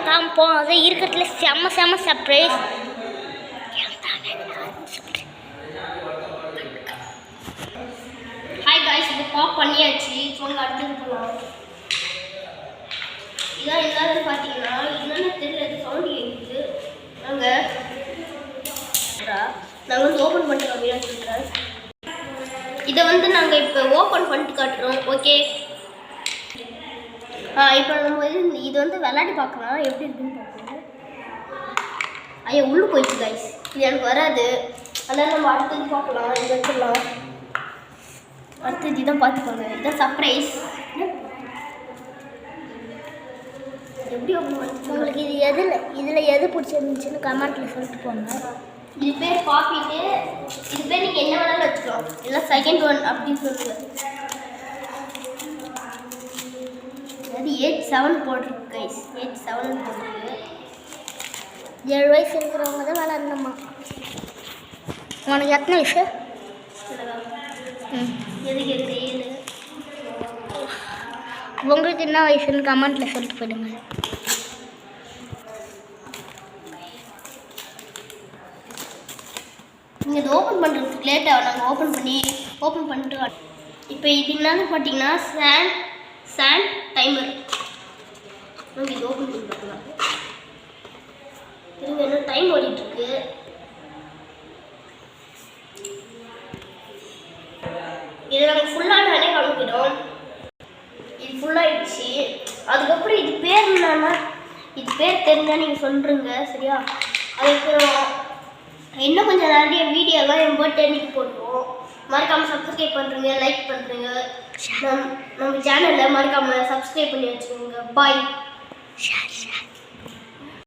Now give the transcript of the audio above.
தான் காமிப்போம். அது இருக்கிறதுல செம்ம சர்ப்ரைஸ். ஹாய் காய்ஸ், இப்போ பாப் பண்ணியாச்சு. இப்போ அடுத்தது போகலாம். இதான் எல்லாரும் பார்த்தீங்கன்னா என்னென்ன தெரியல, சவுண்ட் கேட்குது. நாங்கள் வந்து ஓப்பன் பண்ணிட்டு அப்படின்னு சொல்கிறேன். இதை வந்து நாங்கள் இப்போ ஓப்பன் பண்ணிட்டு காட்டுறோம். ஓகே, இப்போ நம்ம இது வந்து விளையாடி பார்க்கலாம், எப்படி இருக்குன்னு பார்க்கணும். ஐயா உள்ளே போயிடுச்சு கைஸ், இது எனக்கு வராது. அதனால் நம்ம அடுத்தது பார்க்கலாம். இது வச்சிடலாம். அடுத்தது இதான் பார்த்துக்கோங்க, இதான் சர்ப்ரைஸ். எப்படி உங்களுக்கு இது இதில் எது பிடிச்சிருந்துச்சுன்னு கமெண்ட்டில் சொல்லிட்டு போங்க. இது பேர் பாப்பிட்டு, இது பேர் நீங்கள் என்ன வேணாலும் வச்சுக்கலாம். இல்லை செகண்ட் ஒன் அப்படின்னு சொல்லுங்கள். அது 8-7 போட்டிருக்கு கைஸ், 8-7 போட்டிருக்கு. 7 வயசு இருக்கிறவங்க தான் விளாடணுமா. உனக்கு எத்தனை வயசு? எதுக்கு 7? உங்களுக்கு என்ன வயசுன்னு கமெண்ட்டில் சொல்லிட்டு போயிடுங்க. நீங்கள் இது ஓப்பன் பண்ணுறதுக்கு லேட்டாக நாங்கள் ஓப்பன் பண்ணிட்டு இப்போ இது என்னன்னு பார்த்தீங்கன்னா சாண்ட் டைமர். நாங்கள் இது ஓப்பன் பண்ணி பார்க்கலாம். திரும்ப என்ன டைம் ஓடிட்டுருக்கு. இதை நாங்கள் ஃபுல்லானாலே காமிக்கிறோம். இது ஃபுல்லாகிடுச்சு. அதுக்கப்புறம் இது பேர் என்னன்னா, இது பேர் தெரிஞ்சால் நீங்கள் சொல்கிறீங்க சரியா. அதுக்கப்புறம் இன்னும் கொஞ்சம் நிறைய வீடியோலாம் என் பர்த்டே அன்னைக்கு போடுவோம். மறக்காமல் சப்ஸ்கிரைப் பண்ணுறீங்க, லைக் பண்ணுறீங்க. நம்ம சேனலில் மறக்காமல் சப்ஸ்கிரைப் பண்ணி வச்சுக்கோங்க. பாய்.